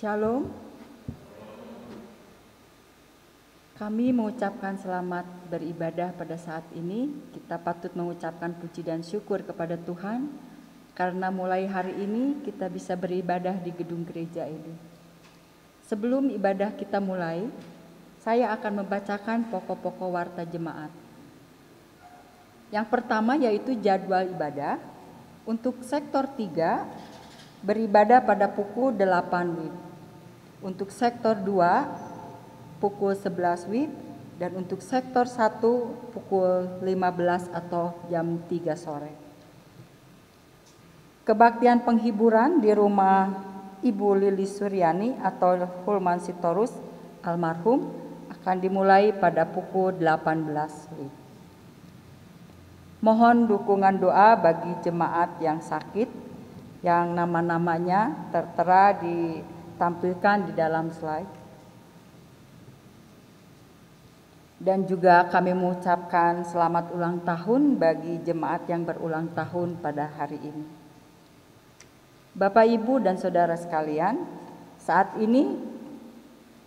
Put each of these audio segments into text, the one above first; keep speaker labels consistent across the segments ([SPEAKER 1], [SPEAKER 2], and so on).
[SPEAKER 1] Shalom. Kami mengucapkan selamat beribadah pada saat ini. Kita patut mengucapkan puji dan syukur kepada Tuhan karena mulai hari ini kita bisa beribadah di gedung gereja ini. Sebelum ibadah kita mulai, saya akan membacakan pokok-pokok warta jemaat. Yang pertama yaitu jadwal ibadah. Untuk sektor 3 beribadah pada pukul 8 WIB. Untuk sektor 2 pukul 11 WIB dan untuk sektor 1 pukul 15 atau jam 3 sore. Kebaktian penghiburan di rumah Ibu Lili Suryani atau Hulman Sitorus almarhum akan dimulai pada pukul 18 WIB. Mohon dukungan doa bagi jemaat yang sakit, yang nama-namanya tertera ditampilkan di dalam slide. Dan juga kami mengucapkan selamat ulang tahun bagi jemaat yang berulang tahun pada hari ini. Bapak, Ibu, dan Saudara sekalian, saat ini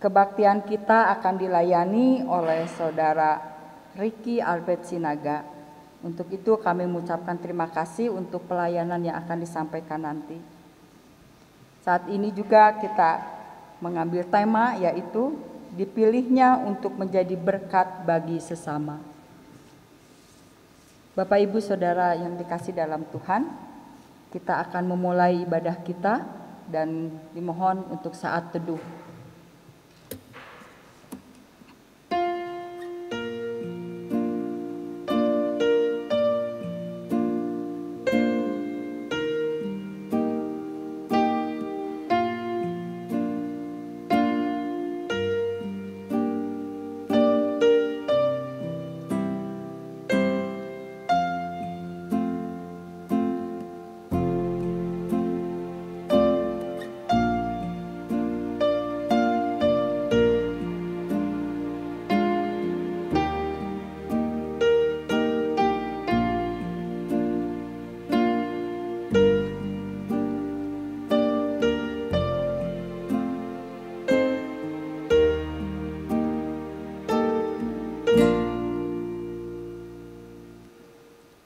[SPEAKER 1] kebaktian kita akan dilayani oleh Saudara Ricky Albert Sinaga. Untuk itu kami mengucapkan terima kasih untuk pelayanan yang akan disampaikan nanti. Saat ini juga kita mengambil tema yaitu dipilihnya untuk menjadi berkat bagi sesama. Bapak, Ibu, Saudara yang dikasih dalam Tuhan, kita akan memulai ibadah kita dan dimohon untuk saat teduh.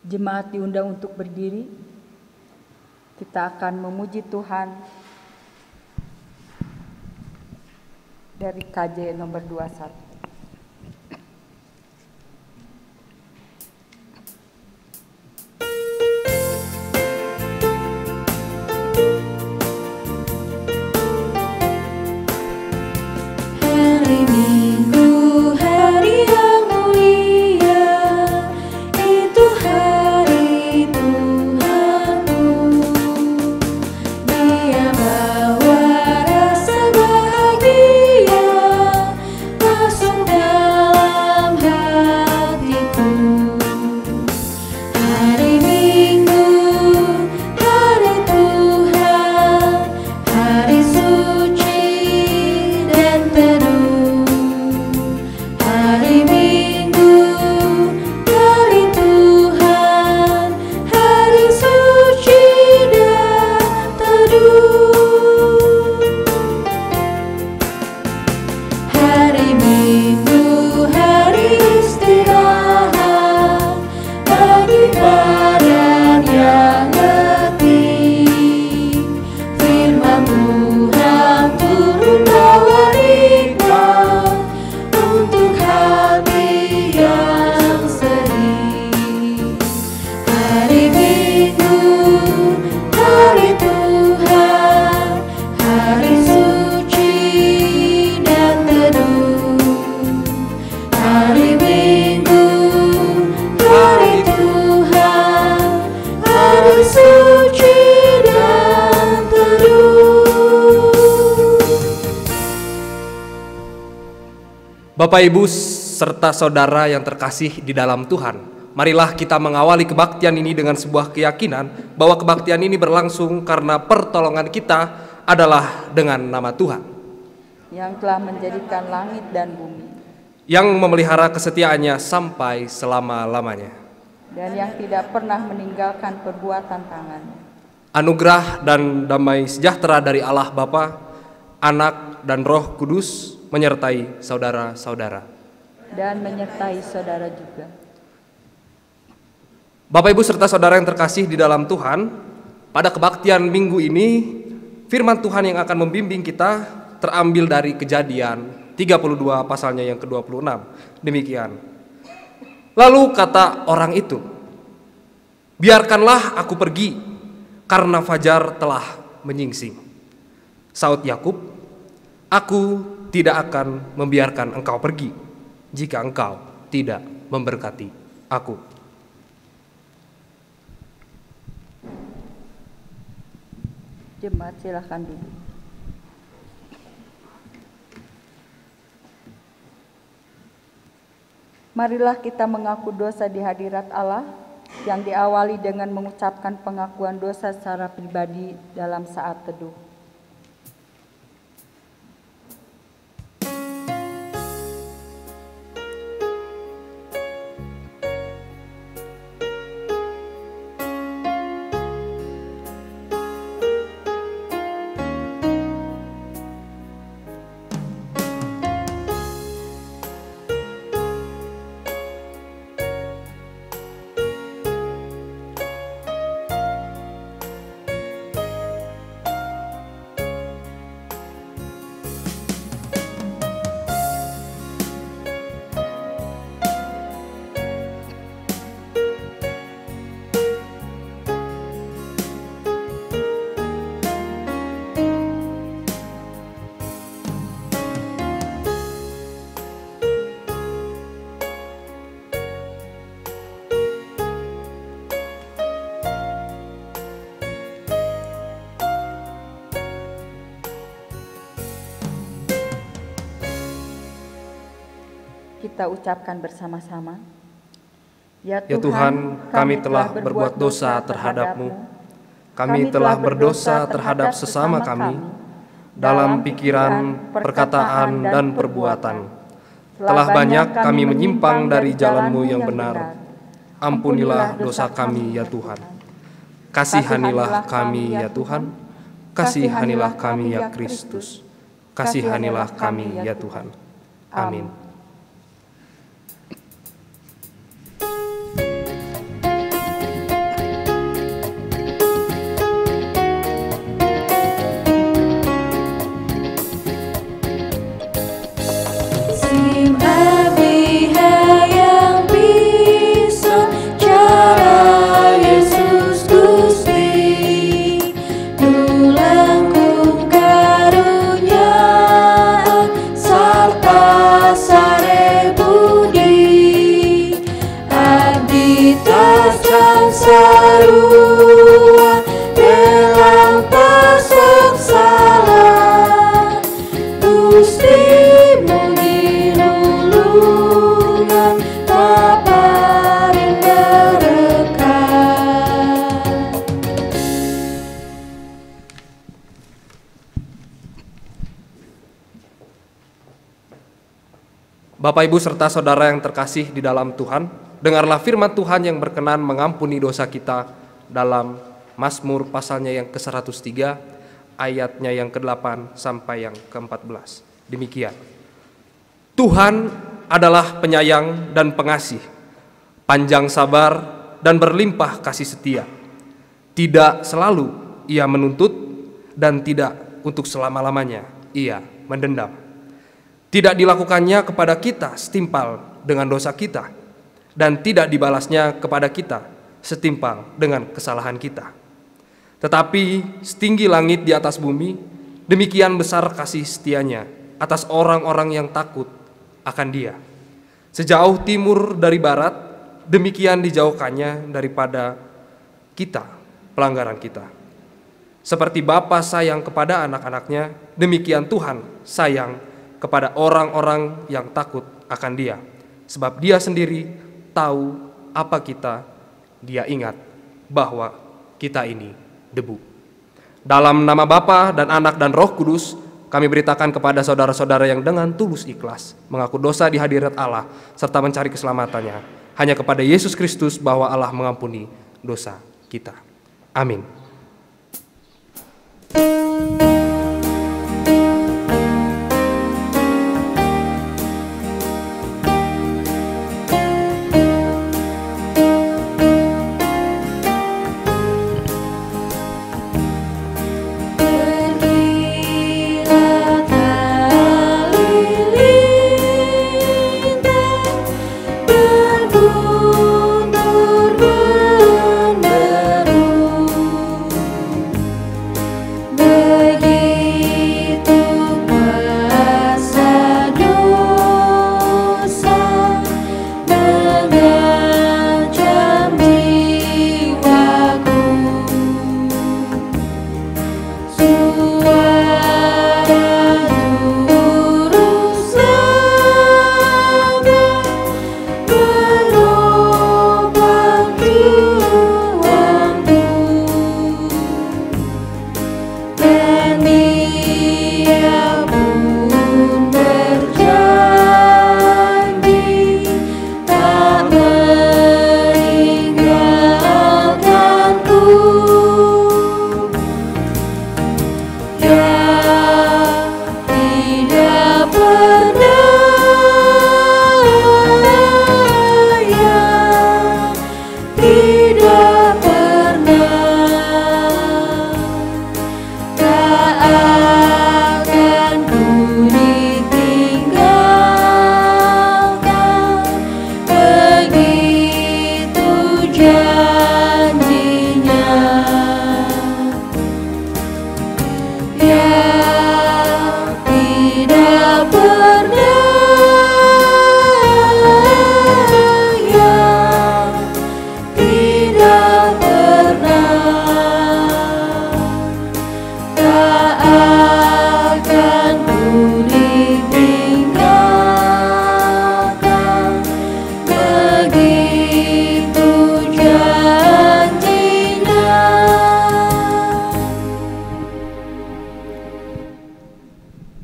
[SPEAKER 1] Jemaat diundang untuk berdiri. Kita akan memuji Tuhan dari KJ nomor 21.
[SPEAKER 2] Bapak, Ibu, serta saudara yang terkasih di dalam Tuhan, marilah kita mengawali kebaktian ini dengan sebuah keyakinan bahwa kebaktian ini berlangsung karena pertolongan kita adalah dengan nama Tuhan
[SPEAKER 1] yang telah menjadikan langit dan bumi,
[SPEAKER 2] yang memelihara kesetiaannya sampai selama-lamanya,
[SPEAKER 1] dan yang tidak pernah meninggalkan perbuatan tangannya.
[SPEAKER 2] Anugerah dan damai sejahtera dari Allah Bapa Anak, dan Roh Kudus menyertai saudara-saudara.
[SPEAKER 1] Dan menyertai saudara juga.
[SPEAKER 2] Bapak Ibu serta saudara yang terkasih di dalam Tuhan, pada kebaktian minggu ini, firman Tuhan yang akan membimbing kita terambil dari Kejadian 32 pasalnya yang ke-26. Demikian. Lalu kata orang itu, "Biarkanlah aku pergi, karena fajar telah menyingsing." Saud Yakub, "Aku tidak akan membiarkan engkau pergi, jika engkau tidak memberkati aku."
[SPEAKER 1] Jemaat silahkan duduk. Marilah kita mengaku dosa di hadirat Allah, yang diawali dengan mengucapkan pengakuan dosa secara pribadi dalam saat teduh. Kita ucapkan bersama-sama.
[SPEAKER 2] Ya Tuhan, kami telah berbuat dosa terhadap-Mu. Kami telah berdosa terhadap sesama kami, dalam pikiran, perkataan, dan perbuatan. Telah banyak kami menyimpang dari jalan-Mu yang benar. Ampunilah dosa kami, ya Tuhan. Kasihanilah kami, ya Tuhan. Kasihanilah kami, ya Kristus. Kasihanilah kami, ya Tuhan. Amin. Bapak, Ibu, serta saudara yang terkasih di dalam Tuhan, dengarlah firman Tuhan yang berkenan mengampuni dosa kita dalam Mazmur pasalnya yang ke-103, ayatnya yang ke-8 sampai yang ke-14. Demikian. Tuhan adalah penyayang dan pengasih, panjang sabar dan berlimpah kasih setia. Tidak selalu Ia menuntut dan tidak untuk selama-lamanya Ia mendendam. Tidak dilakukannya kepada kita setimpal dengan dosa kita, dan tidak dibalasnya kepada kita setimpal dengan kesalahan kita. Tetapi setinggi langit di atas bumi, demikian besar kasih setianya atas orang-orang yang takut akan Dia. Sejauh timur dari barat, demikian dijauhkannya daripada kita, pelanggaran kita. Seperti Bapa sayang kepada anak-anaknya, demikian Tuhan sayang kepada orang-orang yang takut akan Dia, sebab Dia sendiri tahu apa kita. Dia ingat bahwa kita ini debu. Dalam nama Bapa dan Anak dan Roh Kudus, kami beritakan kepada saudara-saudara yang dengan tulus ikhlas mengaku dosa di hadirat Allah serta mencari keselamatannya hanya kepada Yesus Kristus, bahwa Allah mengampuni dosa kita. Amin.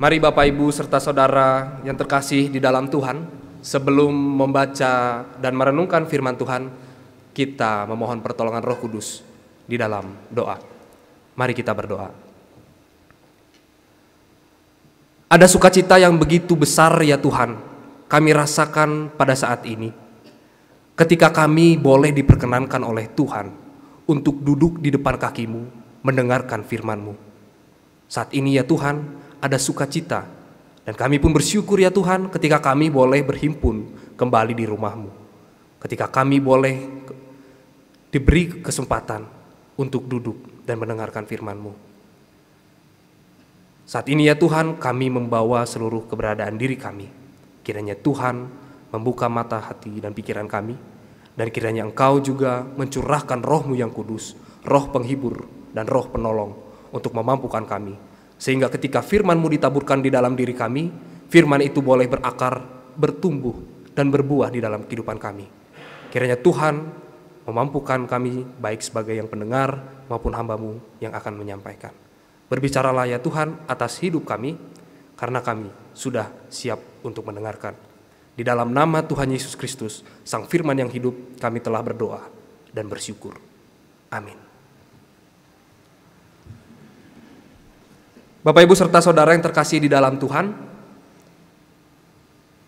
[SPEAKER 2] Mari Bapak Ibu serta saudara yang terkasih di dalam Tuhan, sebelum membaca dan merenungkan firman Tuhan, kita memohon pertolongan Roh Kudus di dalam doa. Mari kita berdoa. Ada sukacita yang begitu besar ya Tuhan, kami rasakan pada saat ini, ketika kami boleh diperkenankan oleh Tuhan untuk duduk di depan kaki-Mu, mendengarkan firman-Mu. Saat ini ya Tuhan, ada sukacita, dan kami pun bersyukur ya Tuhan ketika kami boleh berhimpun kembali di rumah-Mu, ketika kami boleh diberi kesempatan untuk duduk dan mendengarkan firman-Mu. Saat ini ya Tuhan, kami membawa seluruh keberadaan diri kami. Kiranya Tuhan membuka mata hati dan pikiran kami, dan kiranya Engkau juga mencurahkan Roh-Mu yang kudus, Roh penghibur dan Roh penolong untuk memampukan kami, sehingga ketika firman-Mu ditaburkan di dalam diri kami, firman itu boleh berakar, bertumbuh, dan berbuah di dalam kehidupan kami. Kiranya Tuhan memampukan kami baik sebagai yang pendengar maupun hamba-Mu yang akan menyampaikan. Berbicaralah ya Tuhan atas hidup kami, karena kami sudah siap untuk mendengarkan. Di dalam nama Tuhan Yesus Kristus, Sang Firman yang hidup, kami telah berdoa dan bersyukur. Amin. Bapak Ibu serta saudara yang terkasih di dalam Tuhan,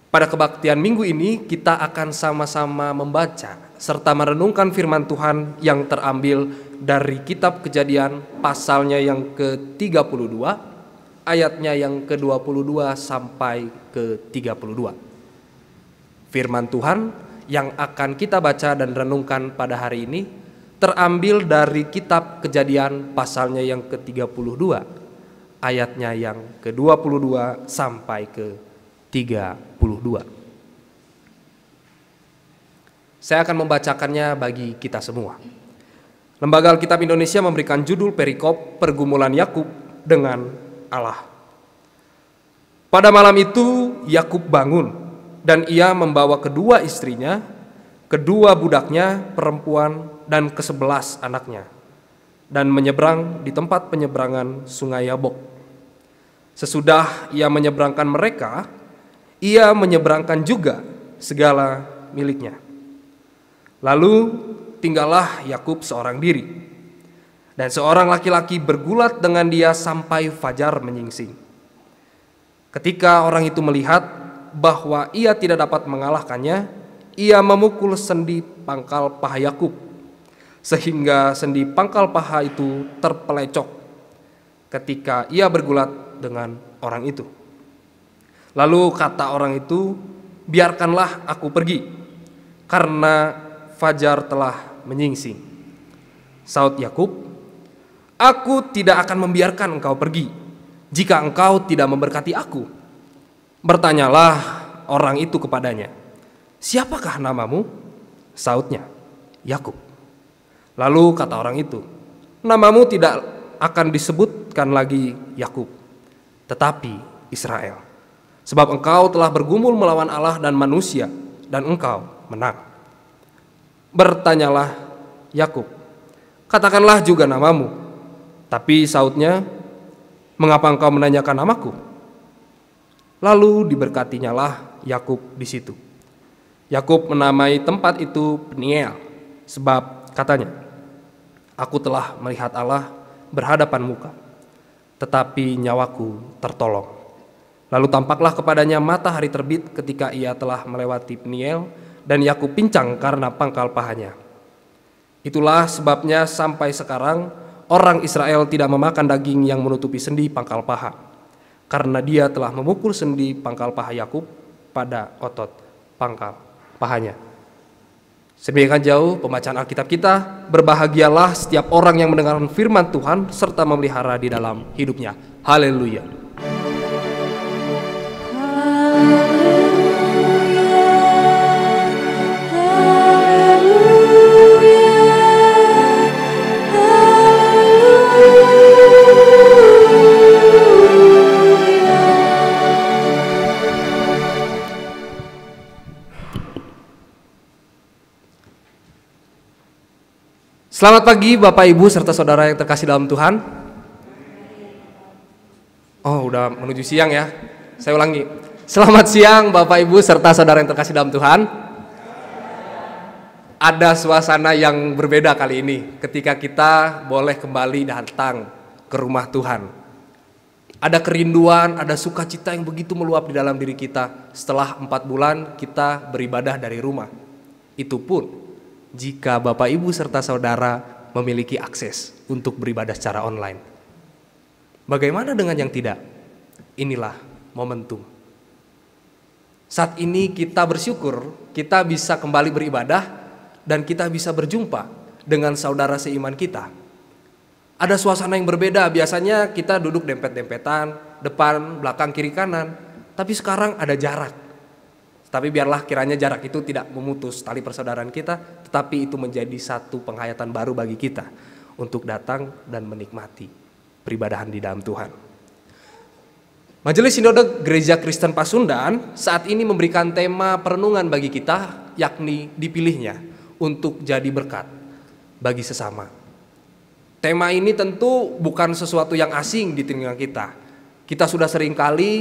[SPEAKER 2] pada kebaktian minggu ini kita akan sama-sama membaca serta merenungkan firman Tuhan yang terambil dari kitab Kejadian pasalnya yang ke-32, ayatnya yang ke-22 sampai ke-32. Firman Tuhan yang akan kita baca dan renungkan pada hari ini terambil dari kitab Kejadian pasalnya yang ke-32, ayatnya yang ke-22 sampai ke-32. Saya akan membacakannya bagi kita semua. Lembaga Alkitab Indonesia memberikan judul perikop pergumulan Yakub dengan Allah. Pada malam itu Yakub bangun, dan ia membawa kedua istrinya, kedua budaknya perempuan, dan ke-11 anaknya, dan menyeberang di tempat penyeberangan sungai Yabok. Sesudah ia menyeberangkan mereka, ia menyeberangkan juga segala miliknya. Lalu tinggallah Yakub seorang diri, dan seorang laki-laki bergulat dengan dia sampai fajar menyingsing. Ketika orang itu melihat bahwa ia tidak dapat mengalahkannya, ia memukul sendi pangkal paha Yakub, sehingga sendi pangkal paha itu terpelecok ketika ia bergulat dengan orang itu. Lalu kata orang itu, "Biarkanlah aku pergi, karena fajar telah menyingsing." Saut Yakub, "Aku tidak akan membiarkan engkau pergi, jika engkau tidak memberkati aku." Bertanyalah orang itu kepadanya, "Siapakah namamu?" Sautnya, "Yakub." Lalu kata orang itu, "Namamu tidak akan disebutkan lagi Yakub, tetapi Israel, sebab engkau telah bergumul melawan Allah dan manusia, dan engkau menang." Bertanyalah Yakub, "Katakanlah juga namamu." Tapi sautnya, "Mengapa engkau menanyakan namaku?" Lalu diberkatinyalah Yakub di situ. Yakub menamai tempat itu Peniel, sebab katanya, "Aku telah melihat Allah berhadapan muka, tetapi nyawaku tertolong." Lalu tampaklah kepadanya matahari terbit ketika ia telah melewati Peniel, dan Yakub pincang karena pangkal pahanya. Itulah sebabnya sampai sekarang orang Israel tidak memakan daging yang menutupi sendi pangkal paha, karena dia telah memukul sendi pangkal paha Yakub pada otot pangkal pahanya. Sedemikian jauh pembacaan Alkitab kita. Berbahagialah setiap orang yang mendengarkan firman Tuhan serta memelihara di dalam hidupnya. Haleluya. Selamat pagi Bapak Ibu serta saudara yang terkasih dalam Tuhan. Oh, udah udah menuju siang ya. Saya ulangi. Selamat siang Bapak Ibu serta saudara yang terkasih dalam Tuhan. Ada suasana yang berbeda kali ini ketika kita boleh kembali datang ke rumah Tuhan. Ada kerinduan, ada sukacita yang begitu meluap di dalam diri kita setelah 4 bulan kita beribadah dari rumah. Itu pun jika Bapak Ibu serta saudara memiliki akses untuk beribadah secara online. Bagaimana dengan yang tidak? Inilah momentum. Saat ini kita bersyukur kita bisa kembali beribadah dan kita bisa berjumpa dengan saudara seiman kita. Ada suasana yang berbeda, biasanya kita duduk dempet-dempetan, depan, belakang, kiri, kanan. Tapi sekarang ada jarak. Tapi biarlah kiranya jarak itu tidak memutus tali persaudaraan kita, tetapi itu menjadi satu penghayatan baru bagi kita untuk datang dan menikmati peribadahan di dalam Tuhan. Majelis Sinode Gereja Kristen Pasundan saat ini memberikan tema perenungan bagi kita, yakni dipilihnya untuk jadi berkat bagi sesama. Tema ini tentu bukan sesuatu yang asing di telinga kita. Kita sudah seringkali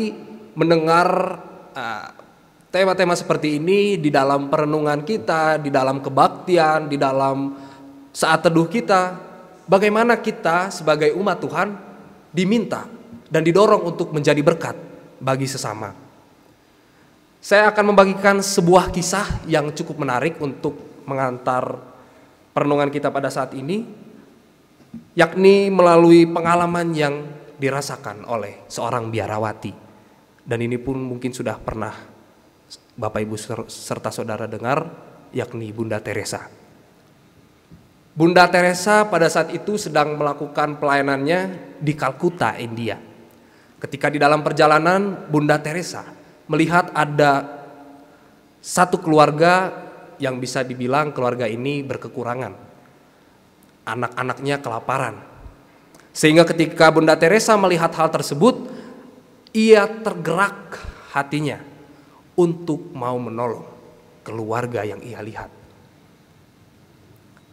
[SPEAKER 2] mendengar tema-tema seperti ini di dalam perenungan kita, di dalam kebaktian, di dalam saat teduh kita. Bagaimana kita sebagai umat Tuhan diminta dan didorong untuk menjadi berkat bagi sesama. Saya akan membagikan sebuah kisah yang cukup menarik untuk mengantar perenungan kita pada saat ini, yakni melalui pengalaman yang dirasakan oleh seorang biarawati. Dan ini pun mungkin sudah pernah Bapak Ibu serta saudara dengar, yakni Bunda Teresa. Bunda Teresa pada saat itu sedang melakukan pelayanannya di Kalkuta, India. Ketika di dalam perjalanan, Bunda Teresa melihat ada satu keluarga yang bisa dibilang keluarga ini berkekurangan. Anak-anaknya kelaparan. Sehingga ketika Bunda Teresa melihat hal tersebut, ia tergerak hatinya untuk mau menolong keluarga yang ia lihat.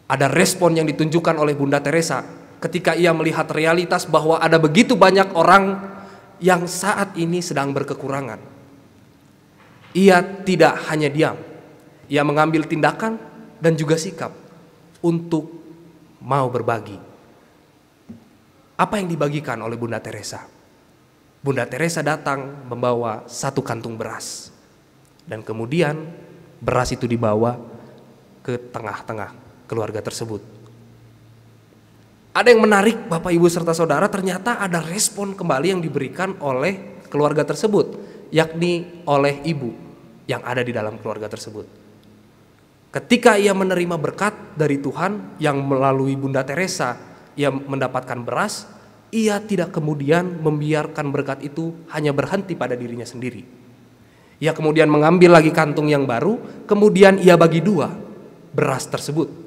[SPEAKER 2] Ada respon yang ditunjukkan oleh Bunda Teresa ketika ia melihat realitas bahwa ada begitu banyak orang yang saat ini sedang berkekurangan. Ia tidak hanya diam, ia mengambil tindakan dan juga sikap untuk mau berbagi. Apa yang dibagikan oleh Bunda Teresa? Bunda Teresa datang membawa 1 kantung beras. Dan kemudian beras itu dibawa ke tengah-tengah keluarga tersebut. Ada yang menarik Bapak Ibu serta saudara, ternyata ada respon kembali yang diberikan oleh keluarga tersebut, yakni oleh ibu yang ada di dalam keluarga tersebut. Ketika ia menerima berkat dari Tuhan yang melalui Bunda Teresa, ia mendapatkan beras, ia tidak kemudian membiarkan berkat itu hanya berhenti pada dirinya sendiri. Ia kemudian mengambil lagi kantung yang baru, kemudian ia bagi 2 beras tersebut.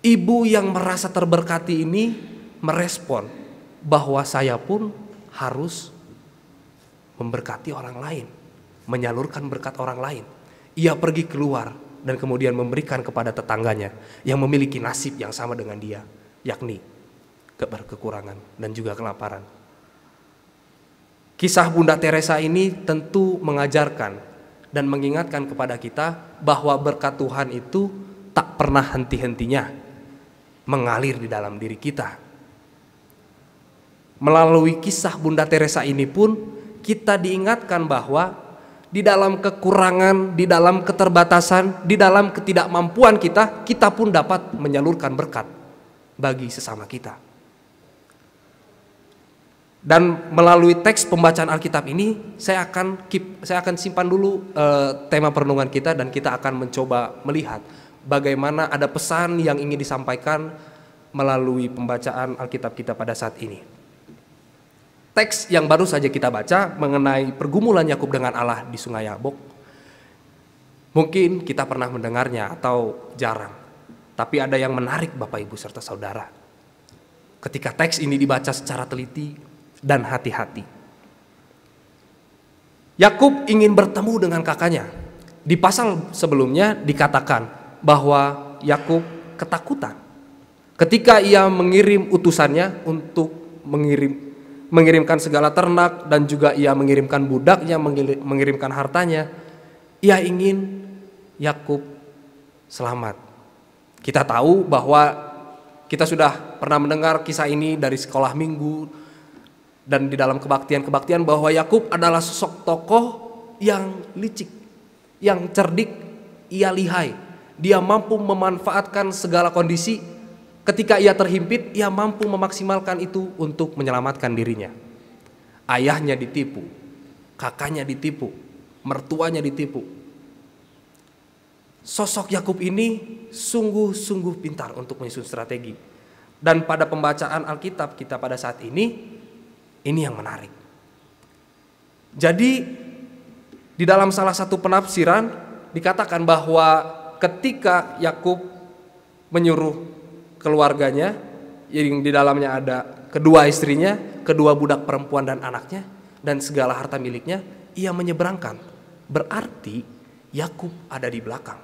[SPEAKER 2] Ibu yang merasa terberkati ini merespon bahwa saya pun harus memberkati orang lain, menyalurkan berkat orang lain. Ia pergi keluar dan kemudian memberikan kepada tetangganya yang memiliki nasib yang sama dengan dia, yakni berkekurangan dan juga kelaparan. Kisah Bunda Teresa ini tentu mengajarkan dan mengingatkan kepada kita bahwa berkat Tuhan itu tak pernah henti-hentinya mengalir di dalam diri kita. Melalui kisah Bunda Teresa ini pun kita diingatkan bahwa di dalam kekurangan, di dalam keterbatasan, di dalam ketidakmampuan kita, kita pun dapat menyalurkan berkat bagi sesama kita. Dan melalui teks pembacaan Alkitab ini saya akan simpan dulu tema perenungan kita, dan kita akan mencoba melihat bagaimana ada pesan yang ingin disampaikan melalui pembacaan Alkitab kita pada saat ini. Teks yang baru saja kita baca mengenai pergumulan Yakub dengan Allah di Sungai Yabok. Mungkin kita pernah mendengarnya atau jarang, tapi ada yang menarik Bapak Ibu serta saudara ketika teks ini dibaca secara teliti dan hati-hati. Yakub ingin bertemu dengan kakaknya. Di pasal sebelumnya dikatakan bahwa Yakub ketakutan ketika ia mengirim utusannya untuk mengirim mengirimkan segala ternak, dan juga ia mengirimkan budaknya, mengirimkan hartanya. Ia ingin Yakub selamat. Kita tahu bahwa kita sudah pernah mendengar kisah ini dari sekolah minggu dan di dalam kebaktian-kebaktian bahwa Yakub adalah sosok tokoh yang licik, yang cerdik, ia lihai. Dia mampu memanfaatkan segala kondisi. Ketika ia terhimpit, ia mampu memaksimalkan itu untuk menyelamatkan dirinya. Ayahnya ditipu, kakaknya ditipu, mertuanya ditipu. Sosok Yakub ini sungguh-sungguh pintar untuk menyusun strategi. Dan pada pembacaan Alkitab kita pada saat ini yang menarik. Jadi di dalam salah satu penafsiran dikatakan bahwa ketika Yakub menyuruh keluarganya, yang di dalamnya ada kedua istrinya, kedua budak perempuan dan anaknya, dan segala harta miliknya, ia menyeberangkan. Berarti Yakub ada di belakang.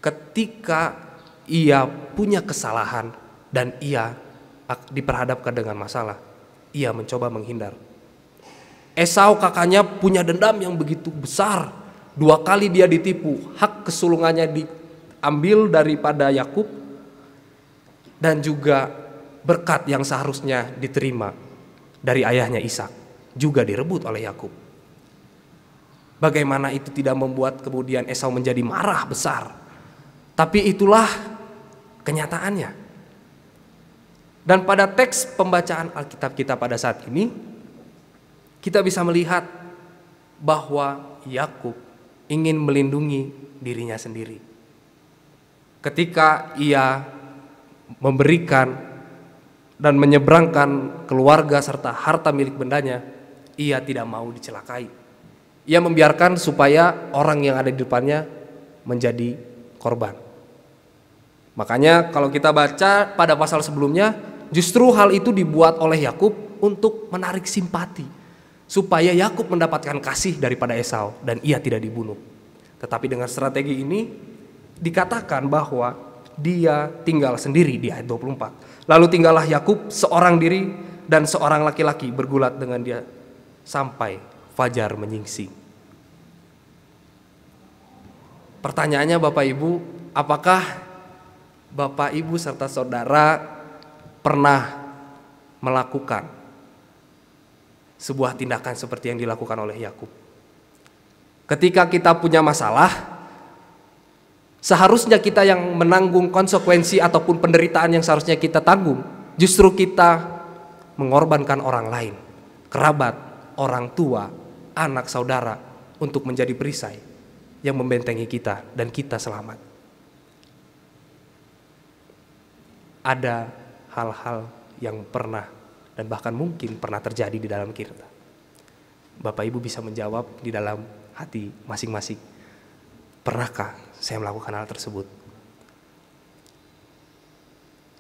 [SPEAKER 2] Ketika ia punya kesalahan dan ia diperhadapkan dengan masalah, ia mencoba menghindar. Esau kakaknya punya dendam yang begitu besar. 2 kali dia ditipu, hak kesulungannya diambil daripada Yakub, dan juga berkat yang seharusnya diterima dari ayahnya Ishak juga direbut oleh Yakub. Bagaimana itu tidak membuat kemudian Esau menjadi marah besar? Tapi itulah kenyataannya. Dan pada teks pembacaan Alkitab kita pada saat ini, kita bisa melihat bahwa Yakub ingin melindungi dirinya sendiri. Ketika ia memberikan dan menyeberangkan keluarga serta harta milik bendanya, ia tidak mau dicelakai. Ia membiarkan supaya orang yang ada di depannya menjadi korban. Makanya kalau kita baca pada pasal sebelumnya, justru hal itu dibuat oleh Yakub untuk menarik simpati, supaya Yakub mendapatkan kasih daripada Esau dan ia tidak dibunuh. Tetapi dengan strategi ini dikatakan bahwa dia tinggal sendiri di ayat 24. Lalu tinggallah Yakub seorang diri dan seorang laki-laki bergulat dengan dia sampai fajar menyingsing. Pertanyaannya Bapak Ibu, apakah Bapak Ibu serta saudara pernah melakukan sebuah tindakan seperti yang dilakukan oleh Yakub? Ketika kita punya masalah, seharusnya kita yang menanggung konsekuensi ataupun penderitaan yang seharusnya kita tanggung. Justru kita mengorbankan orang lain, kerabat, orang tua, anak, saudara, untuk menjadi perisai yang membentengi kita dan kita selamat. Ada hal-hal yang pernah dan bahkan mungkin pernah terjadi di dalam kita. Bapak Ibu bisa menjawab di dalam hati masing-masing. Pernahkah saya melakukan hal tersebut?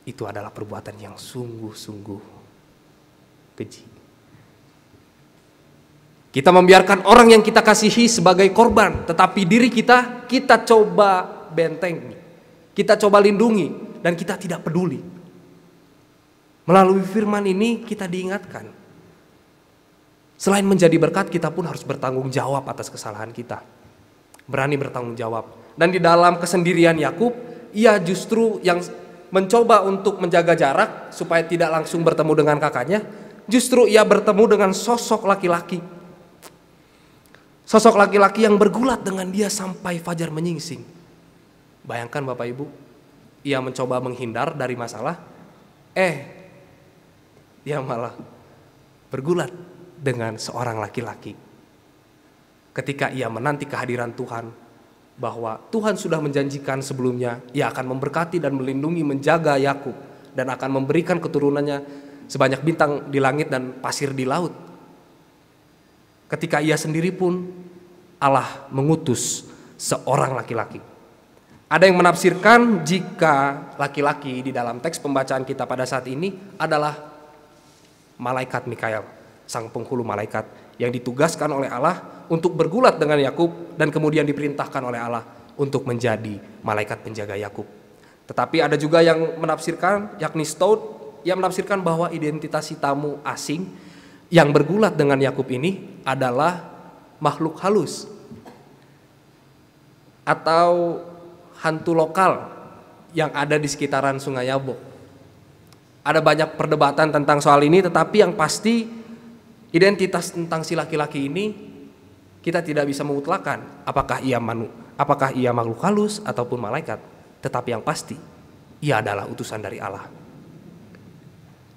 [SPEAKER 2] Itu adalah perbuatan yang sungguh-sungguh keji. Kita membiarkan orang yang kita kasihi sebagai korban, tetapi diri kita coba bentengi, kita coba lindungi, dan kita tidak peduli. Melalui firman ini kita diingatkan, selain menjadi berkat, kita pun harus bertanggung jawab atas kesalahan kita. Berani bertanggung jawab. Dan di dalam kesendirian Yakub, ia justru yang mencoba untuk menjaga jarak supaya tidak langsung bertemu dengan kakaknya. Justru ia bertemu dengan sosok laki-laki. Sosok laki-laki yang bergulat dengan dia sampai fajar menyingsing. Bayangkan Bapak Ibu, ia mencoba menghindar dari masalah, dia malah bergulat dengan seorang laki-laki. Ketika ia menanti kehadiran Tuhan, bahwa Tuhan sudah menjanjikan sebelumnya, ia akan memberkati dan melindungi, menjaga Yakub, dan akan memberikan keturunannya sebanyak bintang di langit dan pasir di laut. Ketika ia sendiri pun Allah mengutus seorang laki-laki. Ada yang menafsirkan jika laki-laki di dalam teks pembacaan kita pada saat ini adalah malaikat Mikael, sang penghulu malaikat yang ditugaskan oleh Allah untuk bergulat dengan Yakub dan kemudian diperintahkan oleh Allah untuk menjadi malaikat penjaga Yakub. Tetapi ada juga yang menafsirkan, yakni Stout, ia menafsirkan bahwa identitas si tamu asing yang bergulat dengan Yakub ini adalah makhluk halus atau hantu lokal yang ada di sekitaran Sungai Yabok. Ada banyak perdebatan tentang soal ini, tetapi yang pasti identitas tentang si laki-laki ini kita tidak bisa memutlakan apakah ia makhluk halus ataupun malaikat, tetapi yang pasti ia adalah utusan dari Allah.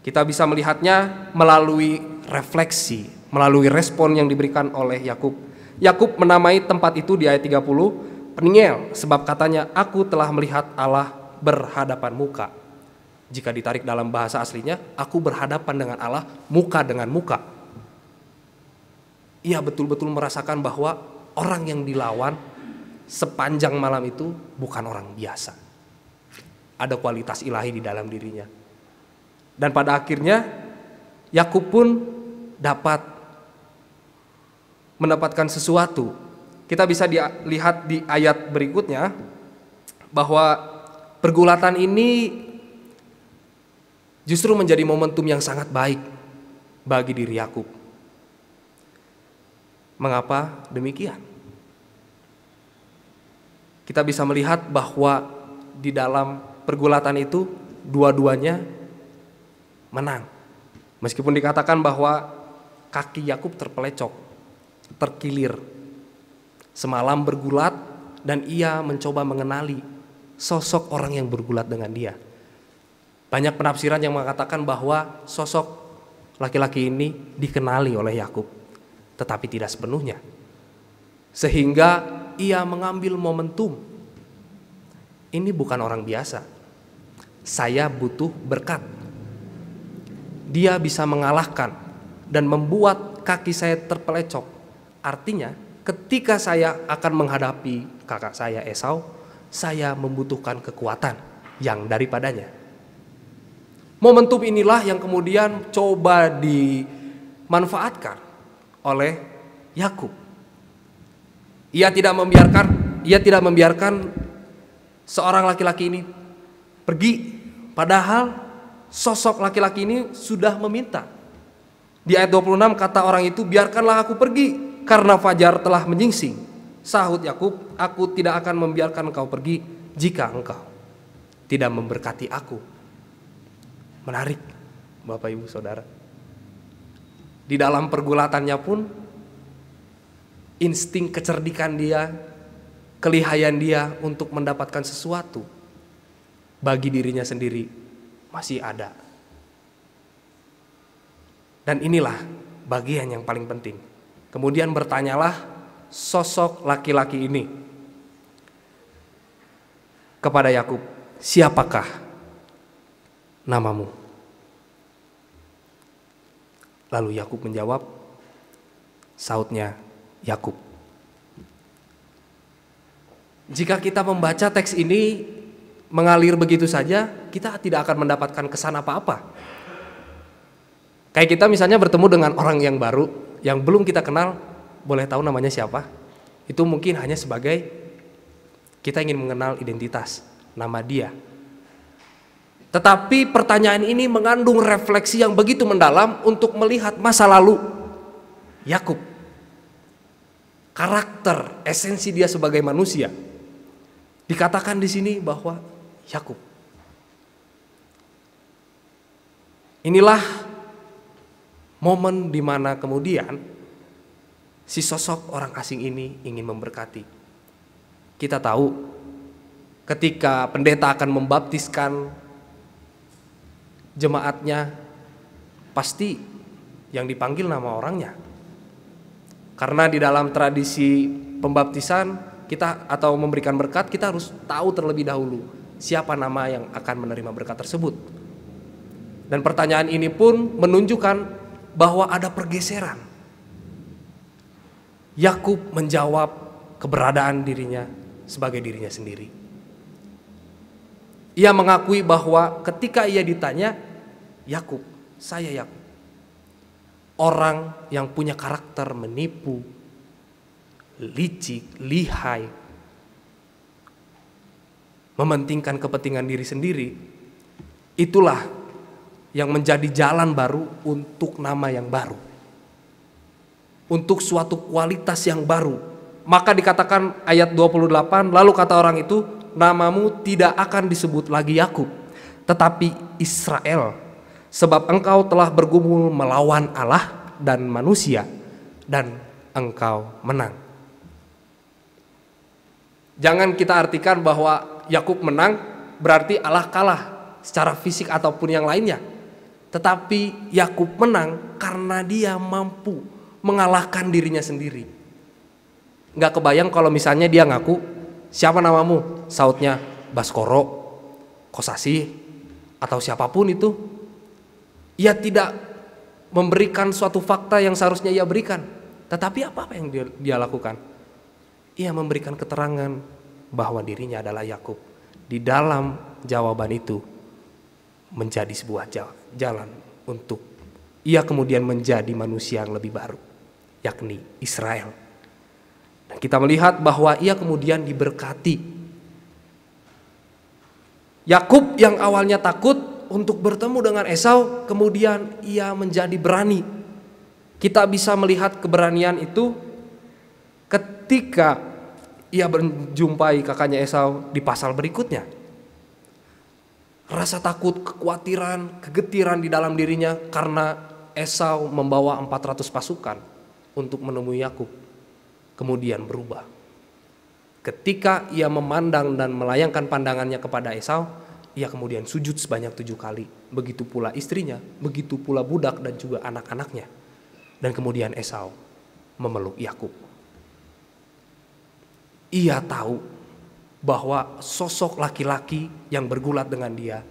[SPEAKER 2] Kita bisa melihatnya melalui refleksi, melalui respon yang diberikan oleh Yakub. Yakub menamai tempat itu di ayat 30 Peniel, sebab katanya, aku telah melihat Allah berhadapan muka. Jika ditarik dalam bahasa aslinya, aku berhadapan dengan Allah muka dengan muka. Ia betul-betul merasakan bahwa orang yang dilawan sepanjang malam itu bukan orang biasa. Ada kualitas ilahi di dalam dirinya. Dan pada akhirnya Yakub pun dapat mendapatkan sesuatu. Kita bisa lihat di ayat berikutnya bahwa pergulatan ini justru menjadi momentum yang sangat baik bagi diri Yakub. Mengapa demikian? Kita bisa melihat bahwa di dalam pergulatan itu dua-duanya menang. Meskipun dikatakan bahwa kaki Yakub terpelecok, terkilir. Semalam bergulat dan ia mencoba mengenali sosok orang yang bergulat dengan dia. Banyak penafsiran yang mengatakan bahwa sosok laki-laki ini dikenali oleh Yakub, tetapi tidak sepenuhnya. Sehingga ia mengambil momentum. Ini bukan orang biasa. Saya butuh berkat. Dia bisa mengalahkan dan membuat kaki saya terpelecok. Artinya, ketika saya akan menghadapi kakak saya Esau, saya membutuhkan kekuatan yang daripadanya. Momentum inilah yang kemudian coba dimanfaatkan oleh Yakub. Ia tidak membiarkan seorang laki-laki ini pergi, padahal sosok laki-laki ini sudah meminta. Di ayat 26 kata orang itu, biarkanlah aku pergi karena fajar telah menyingsing. Sahut Yakub, aku tidak akan membiarkan engkau pergi jika engkau tidak memberkati aku. Menarik, Bapak Ibu Saudara. Di dalam pergulatannya pun insting kecerdikan dia, kelihayan dia untuk mendapatkan sesuatu bagi dirinya sendiri masih ada. Dan inilah bagian yang paling penting. Kemudian bertanyalah sosok laki-laki ini kepada Yakub, siapakah namamu? Lalu Yakub menjawab, sautnya Yakub. Jika kita membaca teks ini mengalir begitu saja, kita tidak akan mendapatkan kesan apa-apa. Kayak kita misalnya bertemu dengan orang yang baru, yang belum kita kenal, boleh tahu namanya siapa? Itu mungkin hanya sebagai kita ingin mengenal identitas, nama dia. Tetapi pertanyaan ini mengandung refleksi yang begitu mendalam untuk melihat masa lalu Yakub. Karakter, esensi dia sebagai manusia. Dikatakan di sini bahwa Yakub. Inilah momen di mana kemudian si sosok orang asing ini ingin memberkati. Kita tahu ketika pendeta akan membaptiskan jemaatnya, pasti yang dipanggil nama orangnya. Karena di dalam tradisi pembaptisan kita atau memberikan berkat, kita harus tahu terlebih dahulu siapa nama yang akan menerima berkat tersebut. Dan pertanyaan ini pun menunjukkan bahwa ada pergeseran. Yakub menjawab keberadaan dirinya sebagai dirinya sendiri. Ia mengakui bahwa ketika ia ditanya, Yakub, saya Yakub, orang yang punya karakter menipu, licik, lihai, mementingkan kepentingan diri sendiri, itulah yang menjadi jalan baru untuk nama yang baru, untuk suatu kualitas yang baru. Maka dikatakan ayat 28, lalu kata orang itu, namamu tidak akan disebut lagi Yakub, tetapi Israel, sebab engkau telah bergumul melawan Allah dan manusia, dan engkau menang. Jangan kita artikan bahwa Yakub menang berarti Allah kalah secara fisik ataupun yang lainnya. Tetapi Yakub menang karena dia mampu mengalahkan dirinya sendiri. Nggak kebayang kalau misalnya dia ngaku, siapa namamu? Sautnya Baskoro, Kosasi, atau siapapun itu. Ia tidak memberikan suatu fakta yang seharusnya ia berikan. Tetapi apa yang dia lakukan? Ia memberikan keterangan bahwa dirinya adalah Yakub. Di dalam jawaban itu menjadi sebuah jalan untuk ia kemudian menjadi manusia yang lebih baru, yakni Israel. Dan kita melihat bahwa ia kemudian diberkati. Yakub yang awalnya takut untuk bertemu dengan Esau, kemudian ia menjadi berani. Kita bisa melihat keberanian itu ketika ia menjumpai kakaknya Esau di pasal berikutnya. Rasa takut, kekhawatiran, kegetiran di dalam dirinya karena Esau membawa 400 pasukan untuk menemui Yakub, kemudian berubah. Ketika ia memandang dan melayangkan pandangannya kepada Esau, ia kemudian sujud sebanyak 7 kali. Begitu pula istrinya, begitu pula budak dan juga anak-anaknya. Dan kemudian Esau memeluk Yakub. Ia tahu bahwa sosok laki-laki yang bergulat dengan dia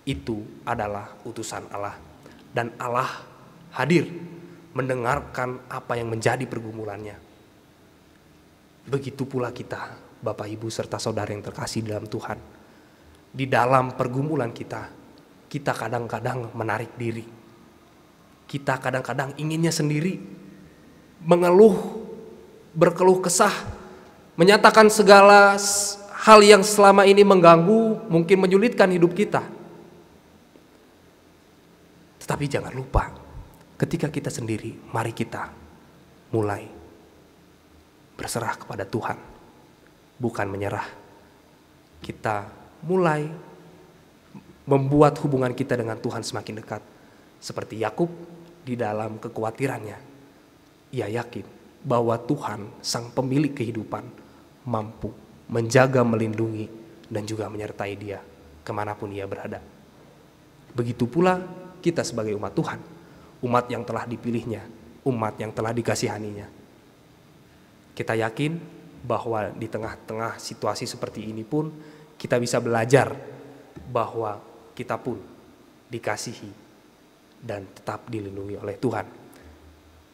[SPEAKER 2] itu adalah utusan Allah. Dan Allah hadir mendengarkan apa yang menjadi pergumulannya. Begitu pula kita, Bapak Ibu serta saudara yang terkasih dalam Tuhan. Di dalam pergumulan kita kadang-kadang menarik diri. Kita kadang-kadang inginnya sendiri, mengeluh, berkeluh kesah, menyatakan segala hal yang selama ini mengganggu, mungkin menyulitkan hidup kita. Tetapi jangan lupa, ketika kita sendiri, mari kita mulai berserah kepada Tuhan, bukan menyerah. Kita mulai membuat hubungan kita dengan Tuhan semakin dekat. Seperti Yakub di dalam kekhawatirannya, ia yakin bahwa Tuhan sang pemilik kehidupan mampu menjaga, melindungi, dan juga menyertai dia kemanapun ia berada. Begitu pula kita sebagai umat Tuhan, umat yang telah dipilihnya, umat yang telah dikasihaninya. Kita yakin bahwa di tengah-tengah situasi seperti ini pun kita bisa belajar bahwa kita pun dikasihi dan tetap dilindungi oleh Tuhan.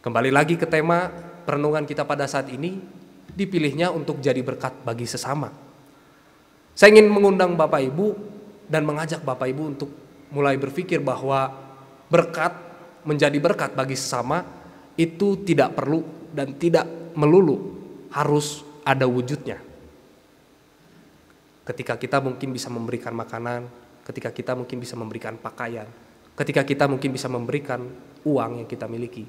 [SPEAKER 2] Kembali lagi ke tema perenungan kita pada saat ini, dipilihnya untuk jadi berkat bagi sesama. Saya ingin mengundang Bapak Ibu dan mengajak Bapak Ibu untuk mulai berpikir bahwa berkat, menjadi berkat bagi sesama itu tidak perlu dan tidak melulu harus ada wujudnya. Ketika kita mungkin bisa memberikan makanan, ketika kita mungkin bisa memberikan pakaian, ketika kita mungkin bisa memberikan uang yang kita miliki,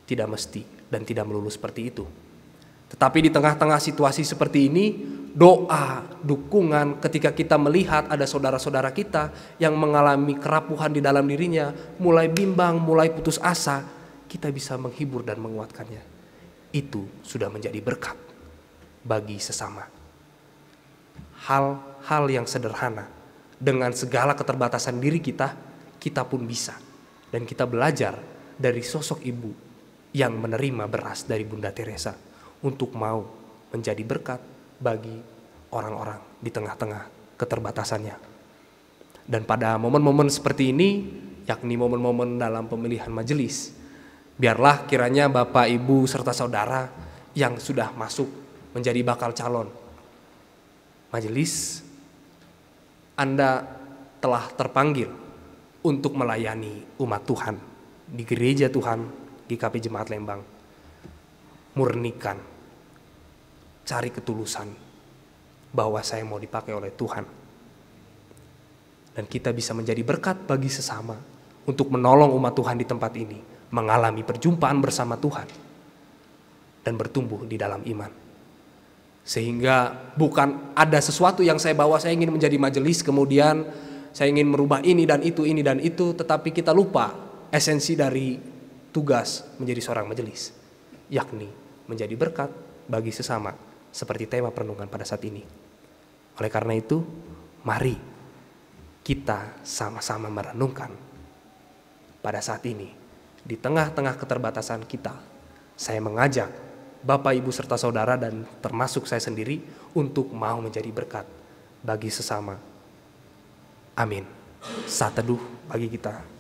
[SPEAKER 2] tidak mesti dan tidak melulu seperti itu. Tetapi di tengah-tengah situasi seperti ini, doa, dukungan ketika kita melihat ada saudara-saudara kita yang mengalami kerapuhan di dalam dirinya, mulai bimbang, mulai putus asa, kita bisa menghibur dan menguatkannya. Itu sudah menjadi berkat bagi sesama. Hal-hal yang sederhana, dengan segala keterbatasan diri kita pun bisa. Dan kita belajar dari sosok ibu yang menerima beras dari Bunda Teresa untuk mau menjadi berkat bagi orang-orang di tengah-tengah keterbatasannya. Dan pada momen-momen seperti ini, yakni momen-momen dalam pemilihan majelis, biarlah kiranya Bapak, Ibu, serta saudara yang sudah masuk menjadi bakal calon majelis, Anda telah terpanggil untuk melayani umat Tuhan di gereja Tuhan GKP Jemaat Lembang. Murnikan, cari ketulusan bahwa saya mau dipakai oleh Tuhan. Dan kita bisa menjadi berkat bagi sesama untuk menolong umat Tuhan di tempat ini mengalami perjumpaan bersama Tuhan dan bertumbuh di dalam iman. Sehingga bukan ada sesuatu yang saya bawa, saya ingin menjadi majelis, kemudian saya ingin merubah ini dan itu, tetapi kita lupa esensi dari tugas menjadi seorang majelis, yakni menjadi berkat bagi sesama, seperti tema perenungan pada saat ini. Oleh karena itu, mari kita sama-sama merenungkan pada saat ini. Di tengah-tengah keterbatasan kita, saya mengajak Bapak, Ibu, serta saudara dan termasuk saya sendiri untuk mau menjadi berkat bagi sesama. Amin. Saat teduh bagi kita.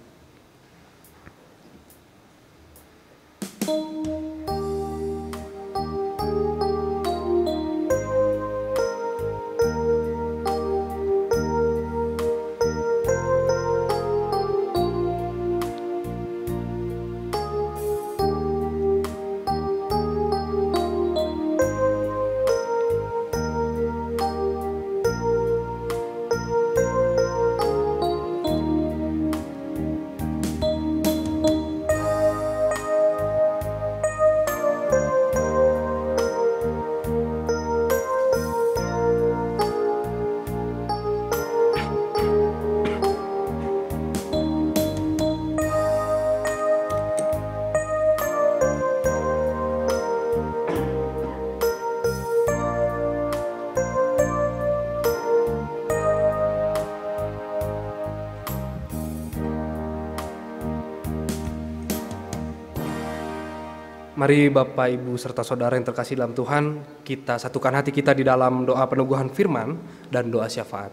[SPEAKER 2] Mari Bapak, Ibu, serta saudara yang terkasih dalam Tuhan, kita satukan hati kita di dalam doa peneguhan firman dan doa syafaat.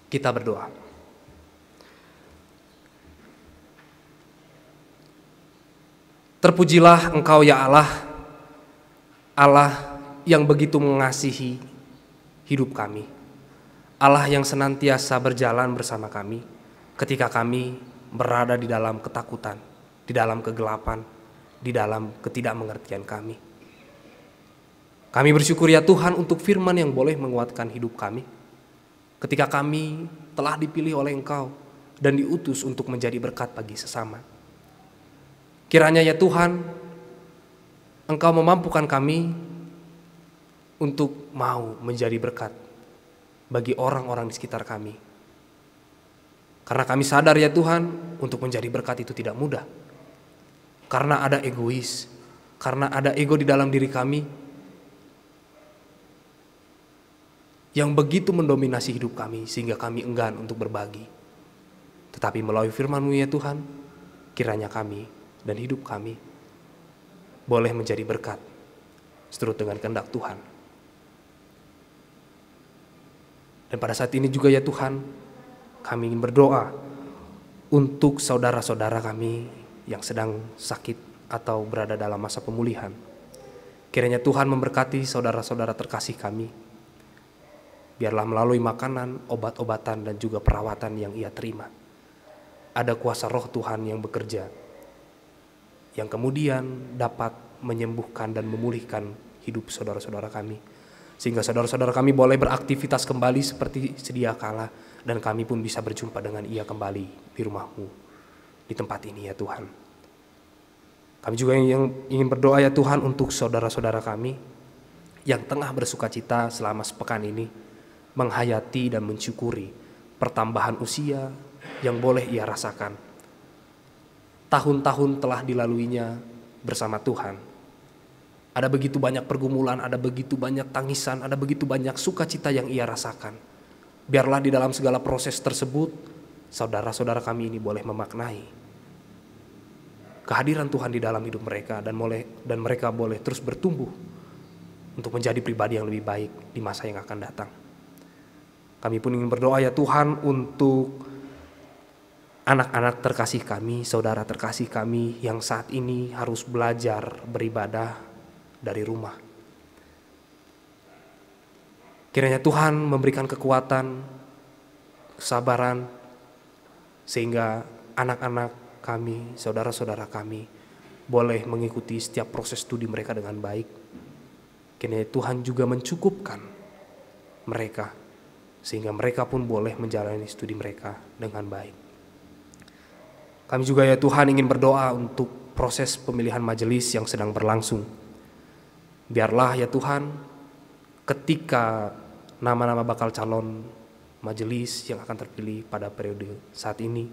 [SPEAKER 2] Kita berdoa. Terpujilah Engkau ya Allah, Allah yang begitu mengasihi hidup kami, Allah yang senantiasa berjalan bersama kami ketika kami berada di dalam ketakutan, di dalam kegelapan, di dalam ketidakmengertian kami. Kami bersyukur ya Tuhan untuk firman yang boleh menguatkan hidup kami ketika kami telah dipilih oleh Engkau dan diutus untuk menjadi berkat bagi sesama. Kiranya ya Tuhan, Engkau memampukan kami untuk mau menjadi berkat bagi orang-orang di sekitar kami. Karena kami sadar ya Tuhan, untuk menjadi berkat itu tidak mudah. Karena ada egois, karena ada ego di dalam diri kami yang begitu mendominasi hidup kami sehingga kami enggan untuk berbagi. Tetapi melalui firman-Mu ya Tuhan, kiranya kami dan hidup kami boleh menjadi berkat seturut dengan kehendak Tuhan. Dan pada saat ini juga ya Tuhan, kami ingin berdoa untuk saudara-saudara kami yang sedang sakit atau berada dalam masa pemulihan. Kiranya Tuhan memberkati saudara-saudara terkasih kami. Biarlah melalui makanan, obat-obatan, dan juga perawatan yang ia terima, ada kuasa roh Tuhan yang bekerja, yang kemudian dapat menyembuhkan dan memulihkan hidup saudara-saudara kami. Sehingga saudara-saudara kami boleh beraktivitas kembali seperti sedia kala, dan kami pun bisa berjumpa dengan ia kembali di rumah-Mu, di tempat ini ya Tuhan. Kami juga yang ingin berdoa ya Tuhan untuk saudara-saudara kami yang tengah bersukacita selama sepekan ini, menghayati dan mensyukuri pertambahan usia yang boleh ia rasakan. Tahun-tahun telah dilaluinya bersama Tuhan. Ada begitu banyak pergumulan, ada begitu banyak tangisan, ada begitu banyak sukacita yang ia rasakan. Biarlah di dalam segala proses tersebut, saudara-saudara kami ini boleh memaknai kehadiran Tuhan di dalam hidup mereka, dan mereka boleh terus bertumbuh untuk menjadi pribadi yang lebih baik di masa yang akan datang. Kami pun ingin berdoa ya Tuhan untuk anak-anak terkasih kami, saudara terkasih kami yang saat ini harus belajar beribadah dari rumah. Kiranya Tuhan memberikan kekuatan, kesabaran, sehingga anak-anak kami, saudara-saudara kami boleh mengikuti setiap proses studi mereka dengan baik. Kiranya Tuhan juga mencukupkan mereka sehingga mereka pun boleh menjalani studi mereka dengan baik. Kami juga ya Tuhan ingin berdoa untuk proses pemilihan majelis yang sedang berlangsung. Biarlah ya Tuhan, ketika nama-nama bakal calon majelis yang akan terpilih pada periode saat ini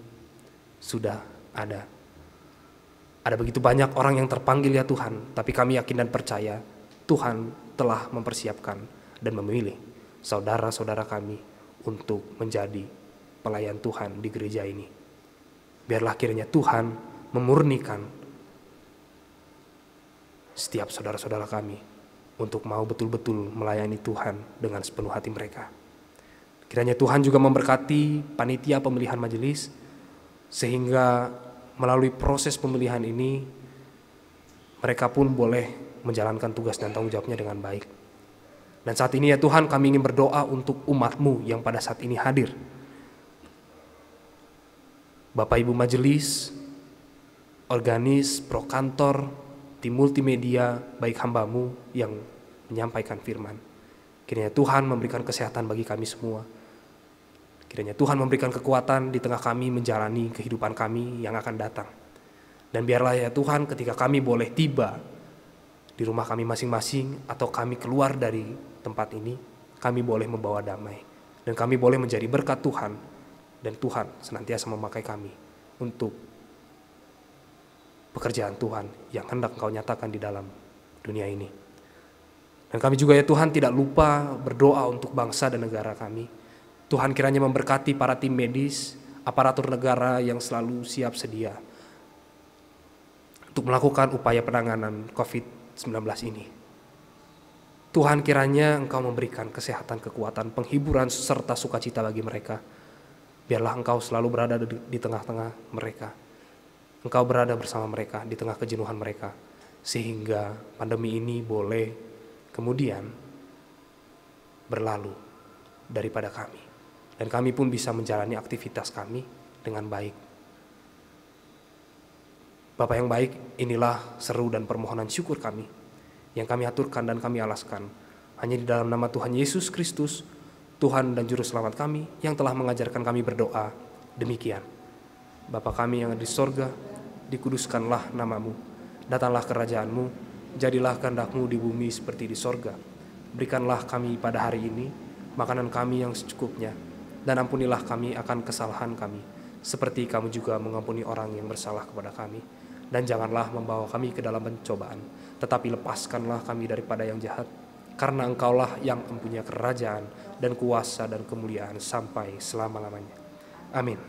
[SPEAKER 2] sudah ada. Ada begitu banyak orang yang terpanggil ya Tuhan, tapi kami yakin dan percaya Tuhan telah mempersiapkan dan memilih saudara-saudara kami untuk menjadi pelayan Tuhan di gereja ini. Biarlah kiranya Tuhan memurnikan setiap saudara-saudara kami untuk mau betul-betul melayani Tuhan dengan sepenuh hati mereka. Kiranya Tuhan juga memberkati panitia pemilihan majelis, sehingga melalui proses pemilihan ini mereka pun boleh menjalankan tugas dan tanggung jawabnya dengan baik. Dan saat ini ya Tuhan, kami ingin berdoa untuk umat-Mu yang pada saat ini hadir. Bapak Ibu majelis, organis, prokantor, tim multimedia, baik hamba-Mu yang menyampaikan firman. Kiranya Tuhan memberikan kesehatan bagi kami semua. Kiranya Tuhan memberikan kekuatan di tengah kami menjalani kehidupan kami yang akan datang. Dan biarlah ya Tuhan, ketika kami boleh tiba di rumah kami masing-masing atau kami keluar dari tempat ini, kami boleh membawa damai. Dan kami boleh menjadi berkat Tuhan. Dan Tuhan senantiasa memakai kami untuk pekerjaan Tuhan yang hendak Engkau nyatakan di dalam dunia ini. Dan kami juga ya Tuhan tidak lupa berdoa untuk bangsa dan negara kami. Tuhan kiranya memberkati para tim medis, aparatur negara yang selalu siap sedia untuk melakukan upaya penanganan COVID-19 ini. Tuhan kiranya Engkau memberikan kesehatan, kekuatan, penghiburan serta sukacita bagi mereka. Biarlah Engkau selalu berada di tengah-tengah mereka. Engkau berada bersama mereka di tengah kejenuhan mereka, sehingga pandemi ini boleh kemudian berlalu daripada kami. Dan kami pun bisa menjalani aktivitas kami dengan baik. Bapa yang baik, inilah seru dan permohonan syukur kami yang kami aturkan dan kami alaskan hanya di dalam nama Tuhan Yesus Kristus, Tuhan dan Juru Selamat kami yang telah mengajarkan kami berdoa demikian. Bapa kami yang ada di sorga, dikuduskanlah nama-Mu, datanglah kerajaan-Mu, jadilah kehendak-Mu di bumi seperti di sorga. Berikanlah kami pada hari ini makanan kami yang secukupnya, dan ampunilah kami akan kesalahan kami, seperti Kami juga mengampuni orang yang bersalah kepada kami. Dan janganlah membawa kami ke dalam pencobaan, tetapi lepaskanlah kami daripada yang jahat. Karena Engkaulah yang mempunyai kerajaan dan kuasa dan kemuliaan sampai selama-lamanya. Amin.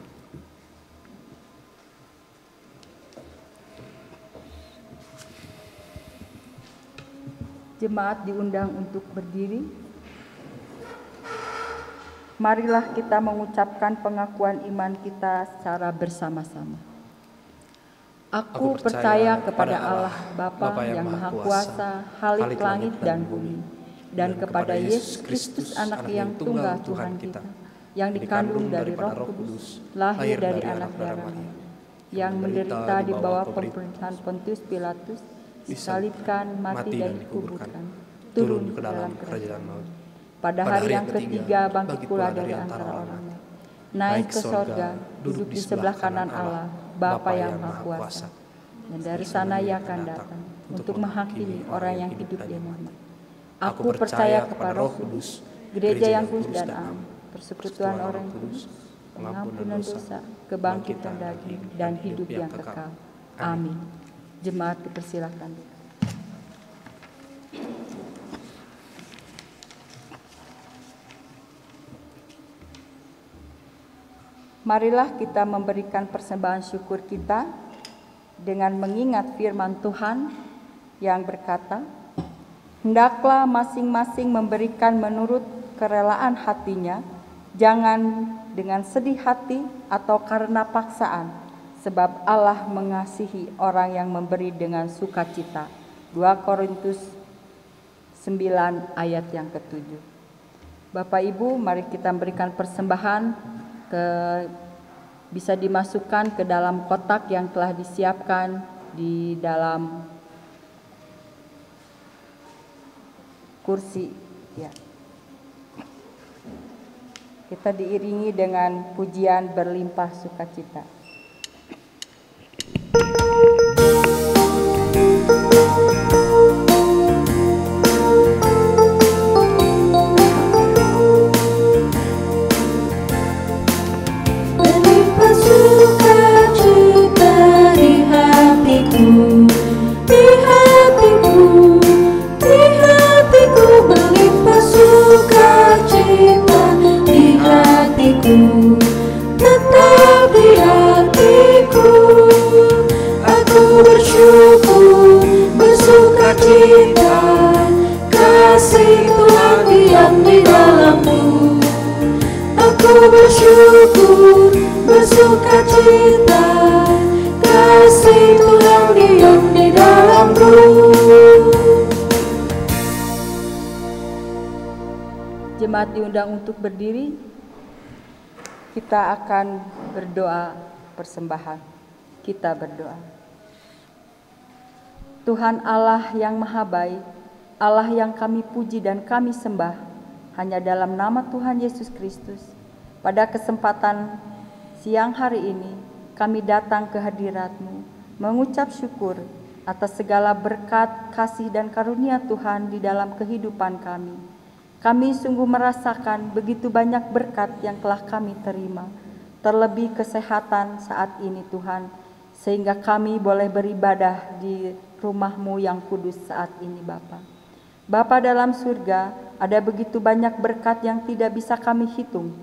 [SPEAKER 1] Jemaat diundang untuk berdiri. Marilah kita mengucapkan pengakuan iman kita secara bersama-sama. Aku percaya kepada Allah Bapa yang Maha Kuasa, Khalik langit dan bumi, dan kepada Yesus Kristus anak yang tunggal Tuhan kita, yang dikandung dari Roh Kudus, lahir dari anak darah Maria, yang menderita di bawah pemerintahan Pontius Pilatus, disalibkan, mati dan dikuburkan, turun ke dalam kerajaan maut. Pada hari yang ketiga bangkit pula dari antara orang mati, naik ke sorga, duduk di sebelah kanan Allah, Bapa yang Maha Kuasa. Dan dari sana Ia akan datang untuk menghakimi orang yang hidup dan mati. Aku percaya kepada Roh Kudus, gereja yang kudus dan am, persekutuan orang kudus, pengampunan dosa, kebangkitan daging, dan hidup yang kekal. Amin. Jemaat dipersilakan. Marilah kita memberikan persembahan syukur kita dengan mengingat firman Tuhan yang berkata, hendaklah masing-masing memberikan menurut kerelaan hatinya, jangan dengan sedih hati atau karena paksaan, sebab Allah mengasihi orang yang memberi dengan sukacita. 2 Korintus 9 ayat yang ke-7. Bapak Ibu, mari kita berikan persembahan bisa dimasukkan ke dalam kotak yang telah disiapkan di dalam kursi. Ya. Kita diiringi dengan pujian berlimpah sukacita.
[SPEAKER 3] kasih Tuhan diam di dalammu. Aku bersyukur, bersuka cita, kasih Tuhan diam di dalammu.
[SPEAKER 1] Jemaat diundang untuk berdiri. Kita akan berdoa persembahan. Kita berdoa. Tuhan Allah yang maha baik, Allah yang kami puji dan kami sembah, hanya dalam nama Tuhan Yesus Kristus. Pada kesempatan siang hari ini, kami datang ke hadirat-Mu, mengucap syukur atas segala berkat, kasih dan karunia Tuhan di dalam kehidupan kami. Kami sungguh merasakan begitu banyak berkat yang telah kami terima, terlebih kesehatan saat ini Tuhan, sehingga kami boleh beribadah di rumah-Mu yang kudus saat ini Bapa. Bapa dalam surga, ada begitu banyak berkat yang tidak bisa kami hitung,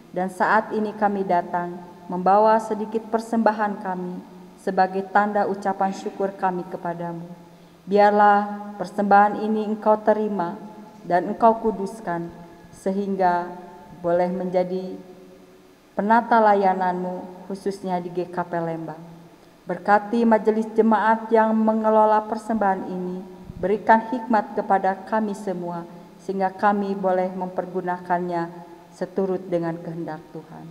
[SPEAKER 1] dan saat ini kami datang membawa sedikit persembahan kami sebagai tanda ucapan syukur kami kepadamu. Biarlah persembahan ini Engkau terima dan Engkau kuduskan, sehingga boleh menjadi penata layanan-Mu khususnya di GKP Lembang. Berkati majelis jemaat yang mengelola persembahan ini, berikan hikmat kepada kami semua, sehingga kami boleh mempergunakannya seturut dengan kehendak Tuhan.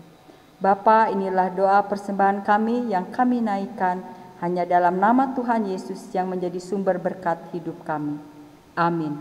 [SPEAKER 1] Bapa, inilah doa persembahan kami yang kami naikkan hanya dalam nama Tuhan Yesus yang menjadi sumber berkat hidup kami. Amin.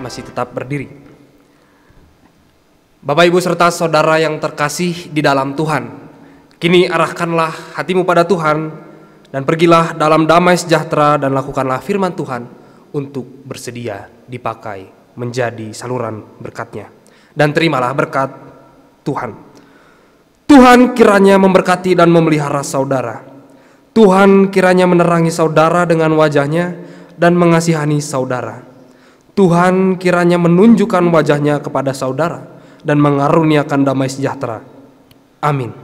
[SPEAKER 2] Masih tetap berdiri. Bapak, Ibu, serta saudara yang terkasih di dalam Tuhan, kini arahkanlah hatimu pada Tuhan dan pergilah dalam damai sejahtera dan lakukanlah firman Tuhan untuk bersedia dipakai menjadi saluran berkat-Nya. Dan terimalah berkat Tuhan. Tuhan kiranya memberkati dan memelihara saudara. Tuhan kiranya menerangi saudara dengan wajah-Nya dan mengasihani saudara. Tuhan kiranya menunjukkan wajah-Nya kepada saudara dan mengaruniakan damai sejahtera. Amin.